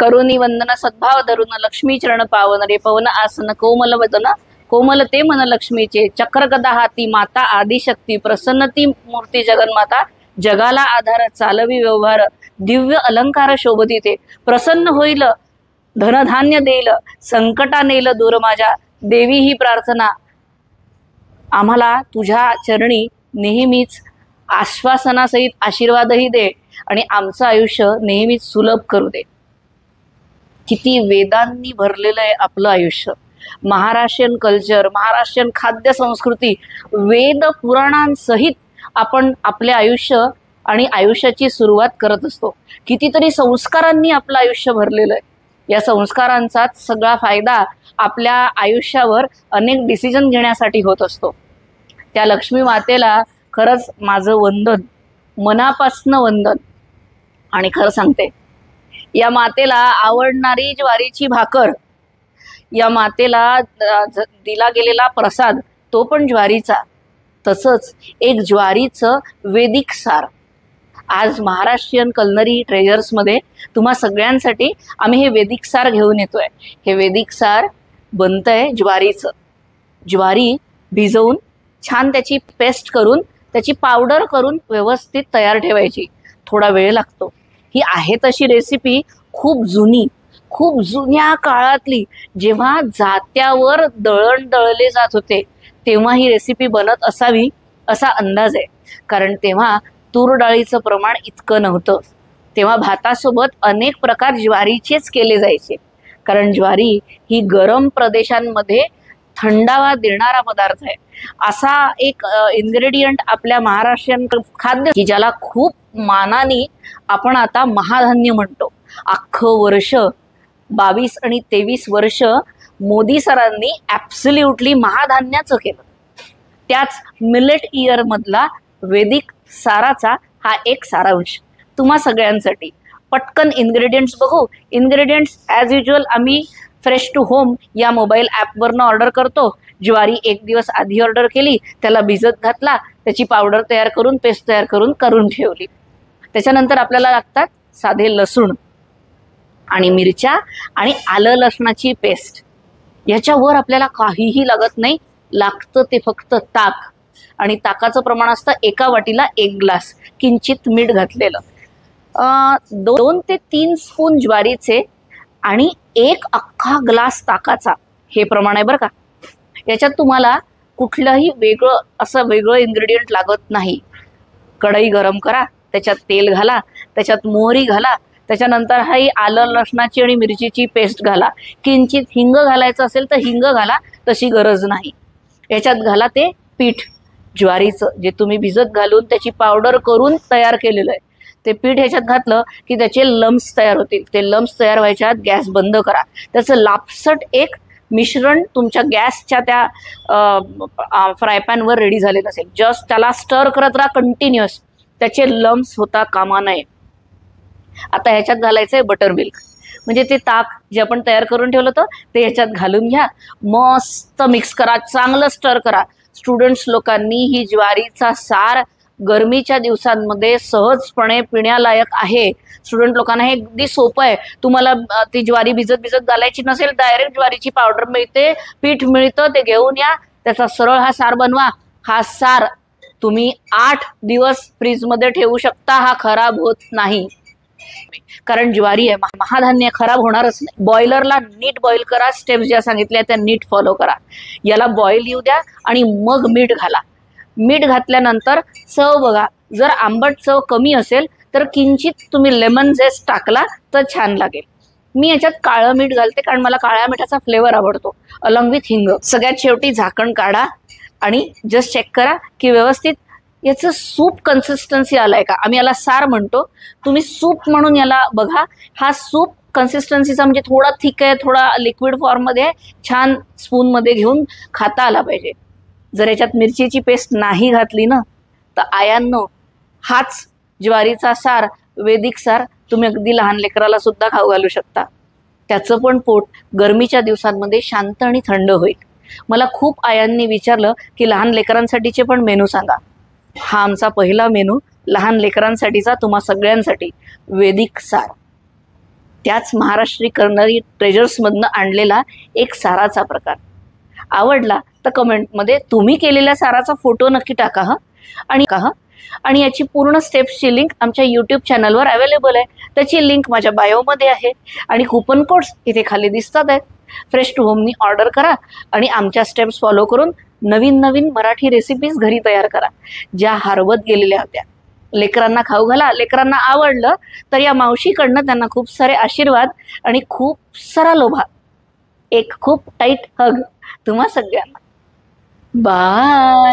करुणी वंदन सद्भाव धरून लक्ष्मी चरण पावन रे पवन आसन कोमल वदन कोमल ते मन लक्ष्मीचे चक्र गदा हाती माता आदिशक्ती प्रसन्नती मूर्ती जगन्माता जगाला आधार चालवी व्यवहार दिव्य अलंकार शोभती ते प्रसन्न होईल धनधान्य देईल संकटा नेल दूर माझ्या देवी ही प्रार्थना आम्हाला तुझ्या चरणी नेहमीच आश्वासनासहित आशीर्वादही दे आणि आमचं आयुष्य नेहमीच सुलभ करू दे। किती वेदांनी भरलेलं आहे आपलं आयुष्य। महाराष्ट्रीयन कल्चर, महाराष्ट्रीयन खाद्य संस्कृती, वेद पुराणांसहित आपण आपले आयुष्य आणि आयुष्याची सुरुवात करत असतो। कितीतरी संस्कारांनी आपलं आयुष्य भरलेलं आहे। या संस्कारांचा सगळा फायदा आपल्या आयुष्यावर अनेक डिसिजन घेण्यासाठी होत असतो। त्या लक्ष्मी मातेला खरंच माझं वंदन, मनापासनं वंदन। आणि खरं सांगते, या मातेला आवडणारी ज्वारीची भाकर, या मातेला दिला गेलेला प्रसाद तो पण ज्वारीचा, तसंच एक ज्वारीचं वैदिक सार। आज महाराष्ट्रीयन कलनरी ट्रेजर्समध्ये तुम्हा सगळ्यांसाठी आम्ही हे वैदिक सार घेऊन येतोय। हे वैदिक सार बनतंय ज्वारीचं। ज्वारी भिजवून छान त्याची पेस्ट करून त्याची पावडर करून व्यवस्थित तयार ठेवायची। थोडा वेळ लागतो। ही आहे तशी रेसिपी खूप जुनी, खूप जुन्या काळातली, जेव्हा जात्यावर दळण दळले जात होते तेव्हा ही रेसिपी बनत असावी असा अंदाज आहे। कारण तेव्हा तूर डाळीचं प्रमाण इतकं नव्हतं। तेव्हा भातासोबत अनेक प्रकार ज्वारीचेच केले जायचे। कारण ज्वारी ही गरम प्रदेशांमध्ये थंडावा देणारा पदार्थ आहे। असा एक इन्ग्रेडियंट आपल्या महाराष्ट्रीयन खाद्य की ज्याला खूप मानाने आपण आता महाधान्य म्हणतो। अख्खं वर्ष 22 आणि 23 वर्ष मोदी सरांनी ॲब्सोल्युटली महाधान्याचं केलं। त्याच मिलेट इयर मधला वैदिक साराचा हा एक सारांश तुम्हा सगळ्यांसाठी। पटकन इन्ग्रेडियंट्स बघू। इन्ग्रेडियंट्स ॲज युजल आम्ही फ्रेश टू होम या मोबाईल ॲपवरनं ऑर्डर करतो। ज्वारी एक दिवस आधी ऑर्डर केली, त्याला भिजत घातला, त्याची पावडर तयार करून पेस्ट तयार करून ठेवली। त्याच्यानंतर आपल्याला लागतात साधे लसूण आणि मिरच्या आणि आलं लसणाची पेस्ट। याच्यावर आपल्याला काहीही लागत नाही, लागतं ते फक्त ताक। आणि ताकाचं प्रमाण असतं एका वाटीला 1 ग्लास, किंचित मीठ घातलेलं। 2 ते 3 स्पून ज्वारीचे आणि 1 अख्खा ग्लास ताकाचा हे प्रमाण आहे बरं का। याच्यात तुम्हाला कुठलंही वेगळं इन्ग्रेडियंट लागत नाही। कढई गरम करा, त्याच्यात तेल घाला, त्याच्यात मोहरी घाला, त्याच्यानंतर ही आलं लसणाची आणि मिरचीची पेस्ट घाला। किंचित हिंग घालायचं असेल तर हिंग घाला, तशी गरज नाही। याच्यात घाला ते पीठ ज्वारीचं, जे तुम्ही भिजत घालून त्याची पावडर करून तयार केलेलं आहे। ते पीठ ह्याच्यात घातलं की त्याचे लम्स तयार होतील। ते लम्स तयार व्हायच्या आत गॅस बंद करा। त्याचं लापसट एक मिश्रण तुमच्या गॅसच्या त्या फ्रायपॅनवर रेडी झालेलं असेल। जस्ट त्याला स्टर करत राहा कंटिन्युअस, त्याचे लम्स होता कामा नये। आता ह्याच्यात घालायचंय बटर मिल्क, म्हणजे ते ताक जे आपण तयार करून ठेवलं होतं ते ह्याच्यात घालून घ्या। मस्त मिक्स करा, चांगलं स्टर करा। स्टुडंट्स लोकांनी ही ज्वारीचा सार गरमीच्या दिवसांमध्ये सहजपणे पिण्यालायक आहे। स्टुडंट लोकांना हे अगदी सोपं आहे। तुम्हाला ती ज्वारी भिजत घालायची नसेल, डायरेक्ट ज्वारीची पावडर मिळते, पीठ मिळतं, ते घेऊन या, त्याचा सरळ हा सार बनवा। हा सार तुम्ही 8 दिवस फ्रीजमध्ये ठेवू शकता, हा खराब होत नाही। कारण ज्वारी आहे, महाधान्य खराब होणारच नाही। बॉयलरला नीट बॉईल करा, स्टेप्स ज्या सांगितल्या त्या नीट फॉलो करा। याला बॉईल येऊ द्या आणि मग मीठ घाला। मीठ घातल्यानंतर चव बघा, जर आंबट चव कमी असेल तर किंचित तुम्ही लेमन झेस्ट टाकला तर छान लागेल। मी याच्यात काळं मीठ घालते कारण मला काळ्या मिठाचा फ्लेवर आवडतो, अलॉंग विथ हिंग। सगळ्यात शेवटी झाकण काढा आणि जस्ट चेक करा की व्यवस्थित याचं सूप कन्सिस्टन्सी आलाय का। आम्ही याला सार म्हणतो, तुम्ही सूप म्हणून याला बघा। हा सूप कन्सिस्टन्सीचा म्हणजे थोडा थिक आहे, थोडा लिक्विड फॉर्ममध्ये, छान स्पूनमध्ये घेऊन खाता आला पाहिजे। जर याच्यात मिरचीची पेस्ट नाही घातली ना तर आयांनो, हाच ज्वारीचा सार, वैदिक सार तुम्ही अगदी लहान लेकराला सुद्धा खाऊ घालू शकता। त्याचं पण पोट गरमीच्या दिवसांमध्ये शांत आणि थंड होईल। मला खूप आयांनी विचारलं की लहान लेकरांसाठीचे पण मेनू सांगा। हा आमचा पहिला मेनू लहान लेकरांसाठीचा, तुम्हा सगळ्यांसाठी वैदिक सार। त्याच महाराष्ट्री कर्नरी ट्रेजर्समधनं आणलेला एक साराचा प्रकार आवडला तर कमेंटमध्ये तुम्ही केलेल्या साराचा फोटो नक्की टाका आणि याची पूर्ण स्टेप्सची लिंक आमच्या यूट्यूब चॅनलवर अवेलेबल आहे. त्याची लिंक माझ्या बायोमध्ये आहे आणि कुपन कोड्स इथे खाली दिसतात आहेत. फ्रेश टू होमनी ऑर्डर करा आणि आमच्या स्टेप्स फॉलो करून नवीन नवीन मराठी रेसिपीज घरी तयार करा ज्या हरवत गेलेल्या होत्या. लेकरांना खाऊ घाला. लेकरांना आवडलं तर या मावशीकडनं त्यांना खूप सारे आशीर्वाद आणि खूप सारा लोभा. एक खूप टाईट हग तुम्हा सगळ्यांना. बाय.